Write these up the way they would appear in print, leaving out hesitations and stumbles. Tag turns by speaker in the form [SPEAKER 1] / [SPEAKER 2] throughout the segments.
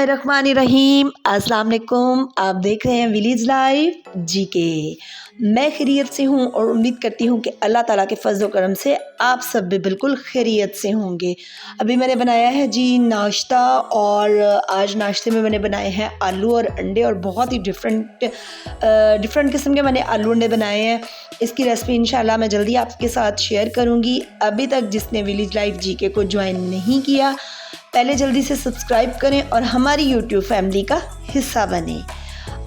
[SPEAKER 1] बिस्मिल्लाहिर्रहमानिर्रहीम। अस्सलाम वालेकुम। आप देख रहे हैं विलेज लाइफ जीके। मैं खैरियत से हूँ और उम्मीद करती हूँ कि अल्लाह ताला के फज़ल व करम से आप सब भी बिल्कुल खैरियत से होंगे। अभी मैंने बनाया है जी नाश्ता, और आज नाश्ते में मैंने बनाए हैं आलू और अंडे, और बहुत ही डिफरेंट किस्म के मैंने आलू अंडे बनाए हैं। इसकी रेसिपी इंशाल्लाह मैं जल्दी आपके साथ शेयर करूँगी। अभी तक जिसने विलेज लाइफ जीके को ज्वाइन नहीं किया, पहले जल्दी से सब्सक्राइब करें और हमारी यूट्यूब फैमिली का हिस्सा बने।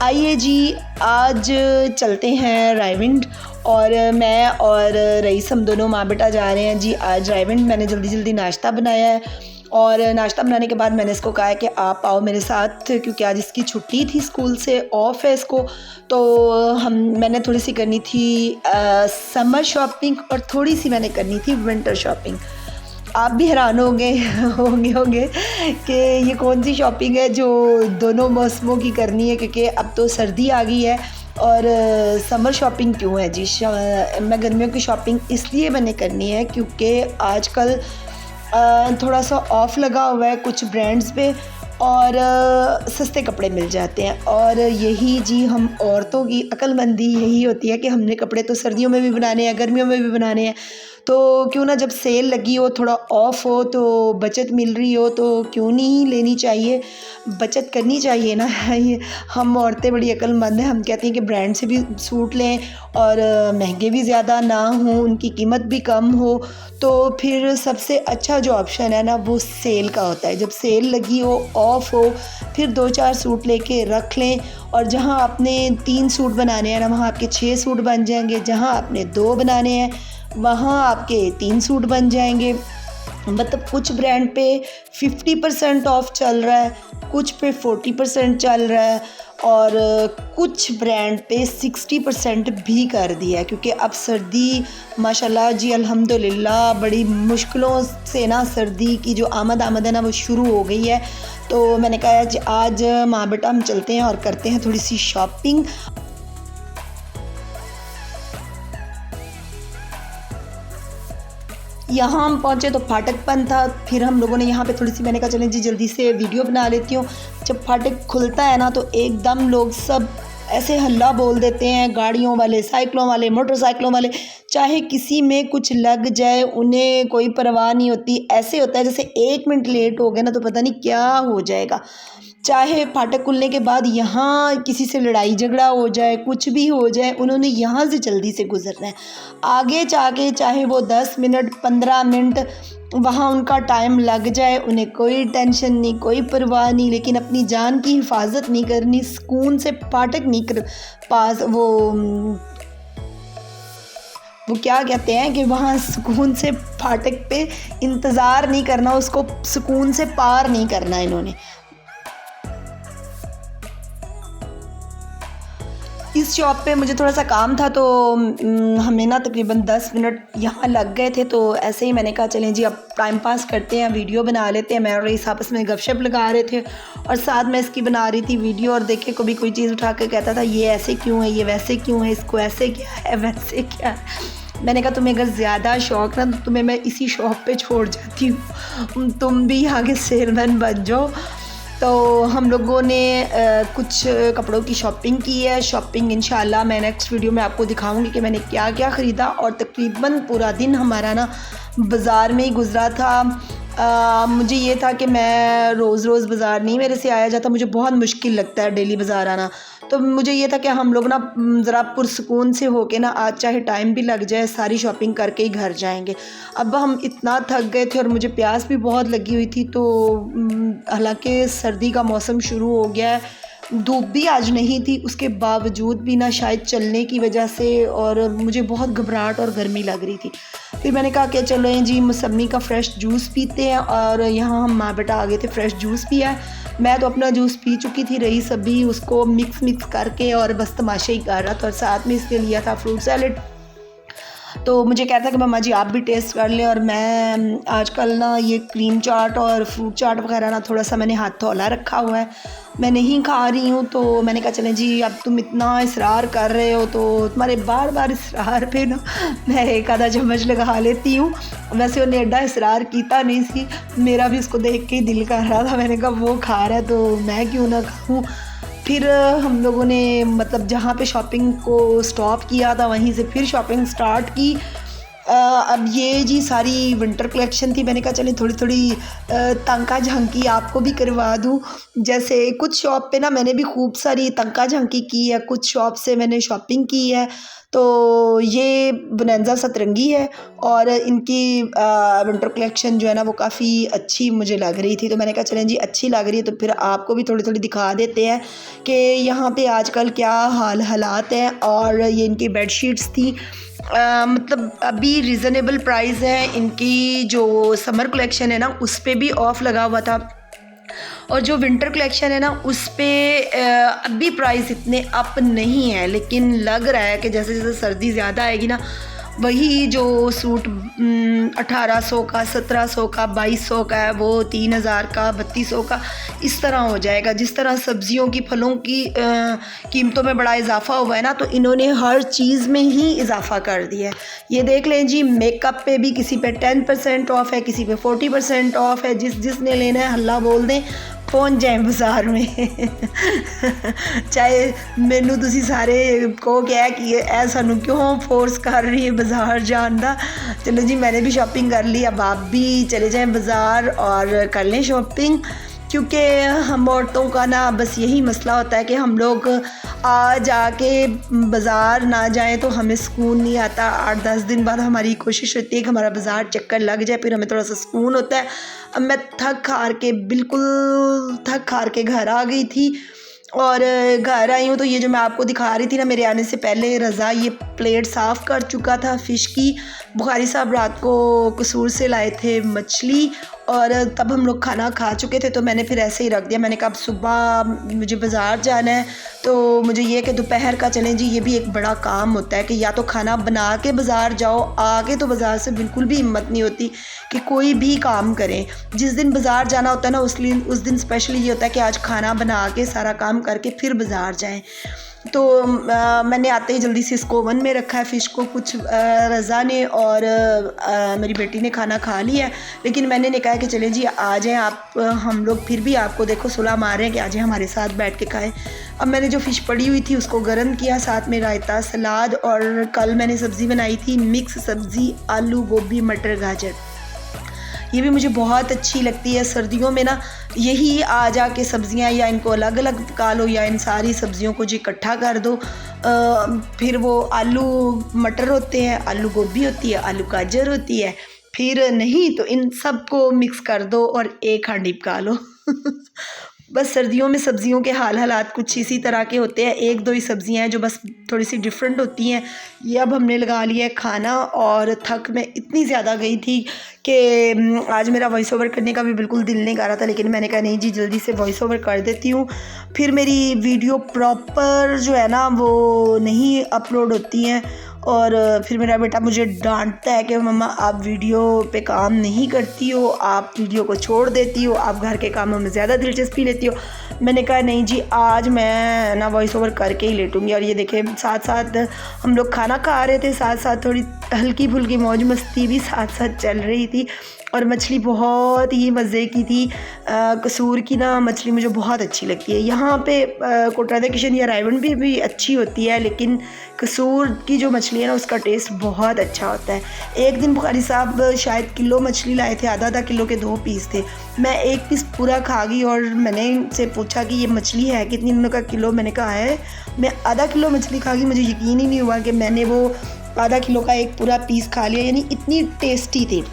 [SPEAKER 1] आइए जी, आज चलते हैं रायविंड, और मैं और रईस हम दोनों माँ बेटा जा रहे हैं जी आज रायविंड। मैंने जल्दी नाश्ता बनाया है, और नाश्ता बनाने के बाद मैंने इसको कहा है कि आप आओ मेरे साथ, क्योंकि आज इसकी छुट्टी थी, स्कूल से ऑफ है इसको। तो मैंने थोड़ी सी करनी थी समर शॉपिंग, और थोड़ी सी मैंने करनी थी विंटर शॉपिंग। आप भी हैरान होंगे कि ये कौन सी शॉपिंग है जो दोनों मौसमों की करनी है, क्योंकि अब तो सर्दी आ गई है। और समर शॉपिंग क्यों है जी, मैं गर्मियों की शॉपिंग इसलिए मैंने करनी है क्योंकि आजकल थोड़ा सा ऑफ़ लगा हुआ है कुछ ब्रांड्स पे, और सस्ते कपड़े मिल जाते हैं। और यही जी हम औरतों की अक्लमंदी यही होती है कि हमने कपड़े तो सर्दियों में भी बनाने हैं, गर्मियों में भी बनाने हैं। तो क्यों ना, जब सेल लगी हो, थोड़ा ऑफ़ हो, तो बचत मिल रही हो, तो क्यों नहीं लेनी चाहिए, बचत करनी चाहिए ना। ये हम औरतें बड़ी अक्लमंद हैं, हम कहती हैं कि ब्रांड से भी सूट लें और महंगे भी ज़्यादा ना हों, उनकी कीमत भी कम हो। तो फिर सबसे अच्छा जो ऑप्शन है ना, वो सेल का होता है। जब सेल लगी हो, ऑफ़ हो, फिर 2-4 सूट लेके रख लें, और जहाँ आपने 3 सूट बनाने हैं ना, वहाँ आपके 6 सूट बन जाएंगे। जहाँ आपने 2 बनाने हैं, वहाँ आपके 3 सूट बन जाएंगे। मतलब कुछ ब्रांड पे 50% ऑफ चल रहा है, कुछ पे 40% चल रहा है, और कुछ ब्रांड पे 60% भी कर दिया है। क्योंकि अब सर्दी माशाल्लाह जी अल्हम्दुलिल्लाह बड़ी मुश्किलों से ना सर्दी की जो आमद है ना, वो शुरू हो गई है। तो मैंने कहा आज माँ बेटा हम चलते हैं और करते हैं थोड़ी सी शॉपिंग। यहाँ हम पहुँचे तो फाटक बंद था। फिर हम लोगों ने यहाँ पे थोड़ी सी, मैंने कहा चलें जी जल्दी से वीडियो बना लेती हूँ। जब फाटक खुलता है ना, तो एकदम लोग सब ऐसे हल्ला बोल देते हैं, गाड़ियों वाले, साइकिलों वाले, मोटरसाइकिलों वाले, चाहे किसी में कुछ लग जाए उन्हें कोई परवाह नहीं होती। ऐसे होता है जैसे 1 मिनट लेट हो गए ना तो पता नहीं क्या हो जाएगा। चाहे फाटक खुलने के बाद यहाँ किसी से लड़ाई झगड़ा हो जाए, कुछ भी हो जाए, उन्होंने यहाँ से जल्दी से गुजरना है। आगे जाके चाहे वो 10 मिनट 15 मिनट वहाँ उनका टाइम लग जाए, उन्हें कोई टेंशन नहीं, कोई परवाह नहीं, लेकिन अपनी जान की हिफाजत नहीं करनी, सुकून से फाटक नहीं कर पास वो क्या कहते हैं कि वहाँ सुकून से फाटक पे इंतज़ार नहीं करना, उसको सुकून से पार नहीं करना। इन्होंने इस शॉप पे मुझे थोड़ा सा काम था, तो हमें ना तकरीबन 10 मिनट यहाँ लग गए थे। तो ऐसे ही मैंने कहा चलें जी अब टाइम पास करते हैं, वीडियो बना लेते हैं। मैं और रईस आपस में गपशप लगा रहे थे, और साथ में इसकी बना रही थी वीडियो। और देखे कभी कोई चीज़ उठा के कहता था ये ऐसे क्यों है, ये वैसे क्यों है, इसको ऐसे क्या है, वैसे क्या है। मैंने कहा तुम्हें अगर ज़्यादा शौक़ ना, तो तुम्हें मैं इसी शॉप पे छोड़ जाती हूँ, तुम भी आगे सेलमैन बन जाओ। तो हम लोगों ने कुछ कपड़ों की शॉपिंग की है। शॉपिंग इंशाल्लाह मैं नेक्स्ट वीडियो में आपको दिखाऊंगी कि मैंने क्या क्या ख़रीदा। और तकरीबन पूरा दिन हमारा ना बाज़ार में ही गुज़रा था। मुझे ये था कि मैं रोज़ बाज़ार नहीं मेरे से आया जाता, मुझे बहुत मुश्किल लगता है डेली बाज़ार आना। तो मुझे ये था कि हम लोग ना ज़रा पुरसुकून से होके ना, आज चाहे टाइम भी लग जाए, सारी शॉपिंग करके ही घर जाएंगे। अब हम इतना थक गए थे और मुझे प्यास भी बहुत लगी हुई थी। तो हालांकि सर्दी का मौसम शुरू हो गया है, धूप भी आज नहीं थी, उसके बावजूद भी ना शायद चलने की वजह से और मुझे बहुत घबराहट और गर्मी लग रही थी। फिर मैंने कहा कि चलो जी मौसमी का फ़्रेश जूस पीते हैं। और यहाँ हम माँ बेटा आ गए थे, फ़्रेश जूस पिया। मैं तो अपना जूस पी चुकी थी, रही सभी उसको मिक्स करके और बस तमाशे ही कर रहा था। और साथ में इसके लिया था फ्रूट सैलेड। तो मुझे कहता है कि मम्मा जी आप भी टेस्ट कर लें। और मैं आजकल ना ये क्रीम चाट और फ्रूट चाट वगैरह ना थोड़ा सा मैंने हाथ थोला रखा हुआ है, मैं नहीं खा रही हूँ। तो मैंने कहा चलें जी, अब तुम इतना इसरार कर रहे हो तो तुम्हारे बार बार इसरार पे ना मैं एक आधा चम्मच लगा लेती हूँ। वैसे उन्हें एडा इसरार कीता नहीं सी, मेरा भी उसको देख के ही दिल कर रहा था। मैंने कहा वो खा रहा है तो मैं क्यों ना खाऊँ। फिर हम लोगों ने मतलब जहाँ पे शॉपिंग को स्टॉप किया था वहीं से फिर शॉपिंग स्टार्ट की। अब ये जी सारी विंटर कलेक्शन थी। मैंने कहा चलें थोड़ी थोड़ी तंका झांकी आपको भी करवा दूँ। जैसे कुछ शॉप पे ना मैंने भी खूब सारी तंका झांकी की है, कुछ शॉप से मैंने शॉपिंग की है। तो ये बोनांजा सतरंगी है और इनकी विंटर कलेक्शन जो है ना वो काफ़ी अच्छी मुझे लग रही थी। तो मैंने कहा चलें जी अच्छी लग रही है तो फिर आपको भी थोड़ी थोड़ी दिखा देते हैं कि यहाँ पे आजकल क्या हालात हैं। और ये इनकी बेडशीट्स थी, मतलब अभी रिज़नेबल प्राइस है। इनकी जो समर कलेक्शन है ना उस पर भी ऑफ़ लगा हुआ था और जो विंटर कलेक्शन है ना उस पर अभी प्राइस इतने अप नहीं है, लेकिन लग रहा है कि जैसे जैसे सर्दी ज़्यादा आएगी ना वही जो सूट 1800 का, 1700 का, 2200 का है वो 3000 का, 3200 का इस तरह हो जाएगा। जिस तरह सब्जियों की, फलों की कीमतों में बड़ा इजाफा हुआ है ना, तो इन्होंने हर चीज़ में ही इजाफा कर दिया है। ये देख लें जी, मेकअप पे भी किसी पे 10% ऑफ़ है, किसी पे 40% ऑफ़ है। जिसने लेना है हल्ला बोल दें, पहुँच जाए बाज़ार में। चाहे मैनू तुसी सारे कहो क्या कि ऐ सानू क्यों फोर्स कर रही है बाज़ार जान दा। चलो जी मैंने भी शॉपिंग कर ली, अब आप भी चले जाएं बाज़ार और कर लें शॉपिंग। क्योंकि हम औरतों का ना बस यही मसला होता है कि हम लोग आ जाके बाज़ार ना जाएं तो हमें सुकून नहीं आता। 8-10 दिन बाद हमारी कोशिश होती है कि हमारा बाज़ार चक्कर लग जाए, फिर हमें थोड़ा सा सुकून होता है। अब मैं बिल्कुल थक हार के घर आ गई थी और घर आई हूँ तो ये जो मैं आपको दिखा रही थी ना, मेरे आने से पहले रज़ा ये प्लेट साफ़ कर चुका था फ़िश की। बुखारी साहब रात को कसूर से लाए थे मछली और तब हम लोग खाना खा चुके थे तो मैंने फिर ऐसे ही रख दिया। मैंने कहा अब सुबह मुझे बाज़ार जाना है तो मुझे ये कि दोपहर का चलें जी, ये भी एक बड़ा काम होता है कि या तो खाना बना के बाज़ार जाओ, आके तो बाज़ार से बिल्कुल भी हिम्मत नहीं होती कि कोई भी काम करें। जिस दिन बाज़ार जाना होता है ना उस दिन स्पेशली ये होता है कि आज खाना बना के सारा काम करके फिर बाज़ार जाएं। तो मैंने आते ही जल्दी से इसको ओवन में रखा है फ़िश को। कुछ रज़ा ने और मेरी बेटी ने खाना खा लिया है, लेकिन मैंने कहा कि चलें जी आ जाएं आप, हम लोग फिर भी आपको देखो सुला मार रहे हैं कि आ जाएं हमारे साथ बैठ के खाएं। अब मैंने जो फ़िश पड़ी हुई थी उसको गर्म किया, साथ में रायता, सलाद और कल मैंने सब्ज़ी बनाई थी मिक्स सब्ज़ी, आलू, गोभी, मटर, गाजर। ये भी मुझे बहुत अच्छी लगती है सर्दियों में ना, यही आ जा के सब्ज़ियाँ या इनको अलग अलग पका लो या इन सारी सब्ज़ियों को जी इकट्ठा कर दो। फिर वो आलू मटर होते हैं, आलू गोभी होती है, आलू गाजर होती है, फिर नहीं तो इन सब को मिक्स कर दो और एक हांडी पका लो। बस सर्दियों में सब्ज़ियों के हालात कुछ इसी तरह के होते हैं। एक दो ही सब्ज़ियाँ हैं जो बस थोड़ी सी डिफरेंट होती हैं। ये अब हमने लगा लिया है खाना और थक मैं इतनी ज़्यादा गई थी कि आज मेरा वॉइस ओवर करने का भी बिल्कुल दिल नहीं कर रहा था, लेकिन मैंने कहा नहीं जी जल्दी से वॉइस ओवर कर देती हूँ। फिर मेरी वीडियो प्रॉपर जो है ना वो नहीं अपलोड होती हैं और फिर मेरा बेटा मुझे डांटता है कि मम्मा आप वीडियो पे काम नहीं करती हो, आप वीडियो को छोड़ देती हो, आप घर के कामों में ज़्यादा दिलचस्पी लेती हो। मैंने कहा नहीं जी आज मैं ना वॉइस ओवर करके ही लेटूंगी। और ये देखें साथ साथ हम लोग खाना खा रहे थे, साथ साथ थोड़ी हल्की फुल्की मौज मस्ती भी साथ साथ चल रही थी और मछली बहुत ही मज़े की थी। कसूर की ना मछली मुझे बहुत अच्छी लगती है। यहाँ पे कोटरादा किशन या रायवन भी अच्छी होती है, लेकिन कसूर की जो मछली है ना उसका टेस्ट बहुत अच्छा होता है। एक दिन बुखारी साहब शायद किलो मछली लाए थे, आधा किलो के 2 पीस थे। मैं एक पीस पूरा खा गई और मैंने इनसे पूछा कि ये मछली है कितनी, उन्होंने कहा किलो। मैंने कहा है, मैं आधा किलो मछली खा गई, मुझे यकीन ही नहीं हुआ कि मैंने वो आधा किलो का एक पूरा पीस खा लिया, यानी इतनी टेस्टी थी।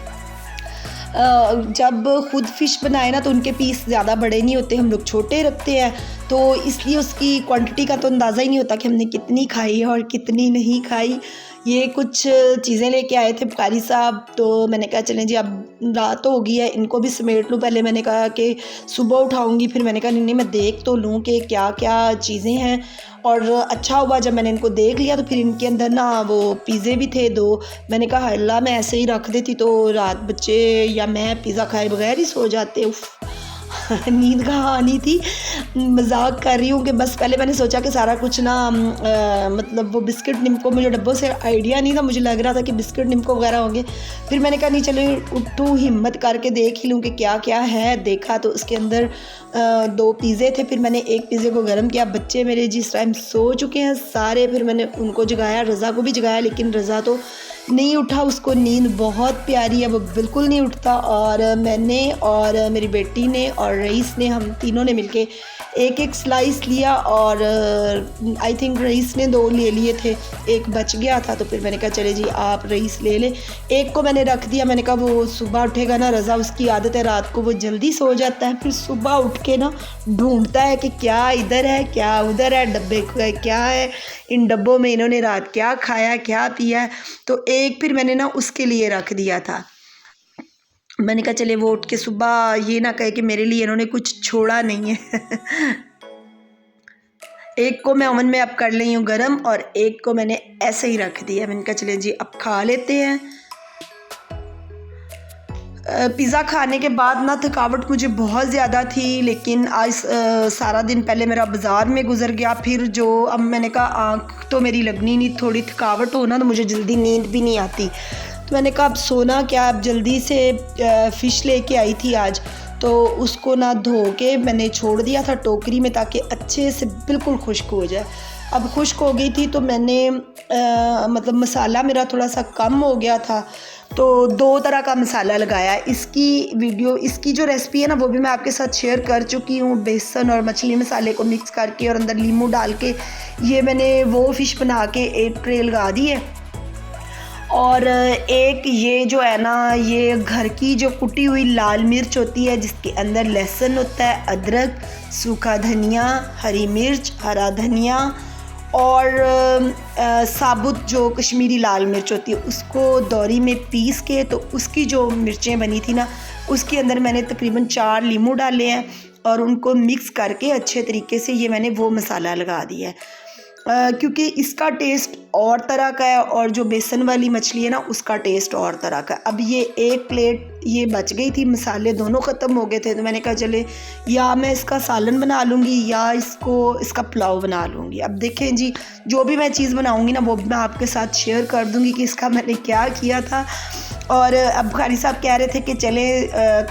[SPEAKER 1] जब खुद फ़िश बनाए ना तो उनके पीस ज़्यादा बड़े नहीं होते, हम लोग छोटे रखते हैं, तो इसलिए उसकी क्वांटिटी का तो अंदाज़ा ही नहीं होता कि हमने कितनी खाई है और कितनी नहीं खाई। ये कुछ चीज़ें लेके आए थे कारी साहब, तो मैंने कहा चलें जी अब रात तो हो गई है, इनको भी समेट लूँ। पहले मैंने कहा कि सुबह उठाऊँगी, फिर मैंने कहा नहीं मैं देख तो लूँ कि क्या क्या चीज़ें हैं। और अच्छा हुआ जब मैंने इनको देख लिया, तो फिर इनके अंदर ना वो पिज़्ज़े भी थे 2। मैंने कहा अल्लाह मैं ऐसे ही रख देती तो रात बच्चे या मैं पिज़्ज़ा खाए बगैर ही सो जाते। उफ़ नींद कहाँ आनी थी। मजाक कर रही हूँ कि बस पहले मैंने सोचा कि सारा कुछ ना मतलब वो बिस्किट निम्को, मुझे डब्बों से आइडिया नहीं था, मुझे लग रहा था कि बिस्किट निम्को वगैरह होंगे। फिर मैंने कहा नहीं चलो उठूँ, हिम्मत करके देख ही लूँ कि क्या क्या है। देखा तो उसके अंदर 2 पिज़्ज़े थे। फिर मैंने एक पिज़्ज़े को गर्म किया। बच्चे मेरे जिस टाइम सो चुके हैं सारे, फिर मैंने उनको जगाया, रज़ा को भी जगाया, लेकिन रज़ा तो नहीं उठा, उसको नींद बहुत प्यारी है, वो बिल्कुल नहीं उठता। और मैंने और मेरी बेटी ने और रईस ने, हम तीनों ने मिलके एक एक स्लाइस लिया और आई थिंक रईस ने 2 ले लिए थे, एक बच गया था। तो फिर मैंने कहा चले जी आप रईस ले लें। एक को मैंने रख दिया, मैंने कहा वो सुबह उठेगा ना, रज़ा उसकी आदत है रात को वो जल्दी सो जाता है, फिर सुबह उठ के ना ढूंढता है कि क्या इधर है क्या उधर है, डब्बे क्या है, इन डब्बों में इन्होंने रात क्या खाया क्या पिया है। तो एक फिर मैंने ना उसके लिए रख दिया था। मैंने कहा चले वो उठ के सुबह ये ना कहे कि मेरे लिए इन्होंने कुछ छोड़ा नहीं है। एक को मैं ओवन में अब कर ली हूँ गरम, और एक को मैंने ऐसे ही रख दिया। मैंने कहा चले जी अब खा लेते हैं। पिज़्ज़ा खाने के बाद ना थकावट मुझे बहुत ज़्यादा थी, लेकिन आज सारा दिन पहले मेरा बाज़ार में गुजर गया। फिर जो अब मैंने कहा आँख तो मेरी लगनी नहीं, थोड़ी थकावट हो ना तो मुझे जल्दी नींद भी नहीं आती। तो मैंने कहा अब सोना क्या, अब जल्दी से फ़िश लेके आई थी आज, तो उसको ना धो के मैंने छोड़ दिया था टोकरी में ताकि अच्छे से बिल्कुल खुश्क हो जाए। अब खुश्क हो गई थी तो मैंने मतलब मसाला मेरा थोड़ा सा कम हो गया था, तो 2 तरह का मसाला लगाया। इसकी जो रेसिपी है ना वो भी मैं आपके साथ शेयर कर चुकी हूँ। बेसन और मछली मसाले को मिक्स करके और अंदर नींबू डाल के ये मैंने वो फ़िश बना के एक ट्रे लगा दी है। और एक ये जो है ना, ये घर की जो कुटी हुई लाल मिर्च होती है जिसके अंदर लहसुन होता है, अदरक, सूखा धनिया, हरी मिर्च, हरा धनिया और साबुत जो कश्मीरी लाल मिर्च होती है उसको दौरी में पीस के, तो उसकी जो मिर्चें बनी थी ना उसके अंदर मैंने तकरीबन 4 लीमू डाले हैं और उनको मिक्स करके अच्छे तरीके से ये मैंने वो मसाला लगा दिया है। क्योंकि इसका टेस्ट और तरह का है और जो बेसन वाली मछली है ना उसका टेस्ट और तरह का है। अब ये एक प्लेट ये बच गई थी, मसाले दोनों ख़त्म हो गए थे, तो मैंने कहा चले या मैं इसका सालन बना लूँगी या इसका पुलाव बना लूँगी। अब देखें जी, जो भी मैं चीज़ बनाऊँगी ना वो भी मैं आपके साथ शेयर कर दूँगी कि इसका मैंने क्या किया था। और अब कारी साहब कह रहे थे कि चले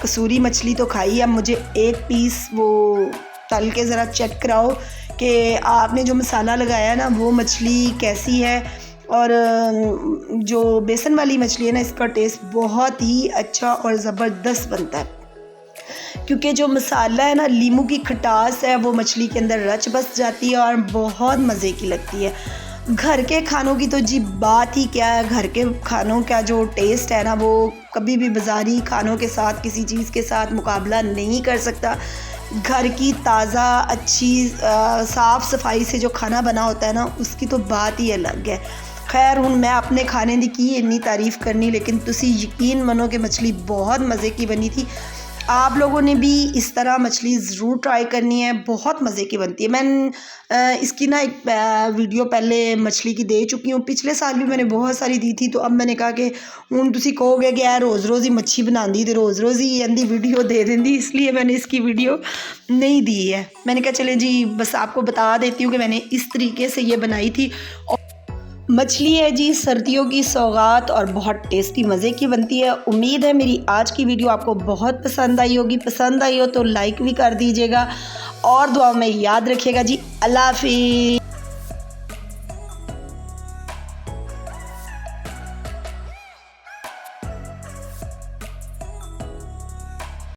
[SPEAKER 1] कसूरी मछली तो खाई, अब मुझे एक पीस वो तल के ज़रा चेक कराओ कि आपने जो मसाला लगाया ना वो मछली कैसी है। और जो बेसन वाली मछली है ना इसका टेस्ट बहुत ही अच्छा और ज़बरदस्त बनता है, क्योंकि जो मसाला है ना लीमू की खटास है वो मछली के अंदर रच बस जाती है और बहुत मज़े की लगती है। घर के खानों की तो जी बात ही क्या है, घर के खानों का जो टेस्ट है ना वो कभी भी बाज़ारी खानों के साथ किसी चीज़ के साथ मुकाबला नहीं कर सकता। घर की ताज़ा अच्छी साफ़ सफाई से जो खाना बना होता है ना उसकी तो बात ही अलग है। खैर हुण मैं अपने खाने की इन्नी तारीफ़ करनी, लेकिन तुसी यकीन मनो कि मछली बहुत मज़े की बनी थी। आप लोगों ने भी इस तरह मछली ज़रूर ट्राई करनी है, बहुत मज़े की बनती है। मैं इसकी ना एक वीडियो पहले मछली की दे चुकी हूँ, पिछले साल भी मैंने बहुत सारी दी थी। तो अब मैंने कहा कि हुण तुसी कहोगे कि यार रोज़ रोज़ ही मच्छी बनाती तो रोज़ रोज़ ही अंधी वीडियो दे देंदी, इसलिए मैंने इसकी वीडियो नहीं दी है। मैंने कहा चले जी बस आपको बता देती हूँ कि मैंने इस तरीके से ये बनाई थी। मछली है जी सर्दियों की सौगात और बहुत टेस्टी मज़े की बनती है। उम्मीद है मेरी आज की वीडियो आपको बहुत पसंद आई होगी। पसंद आई हो तो लाइक भी कर दीजिएगा और दुआ में याद रखिएगा जी। अल्लाह हाफ़िज़।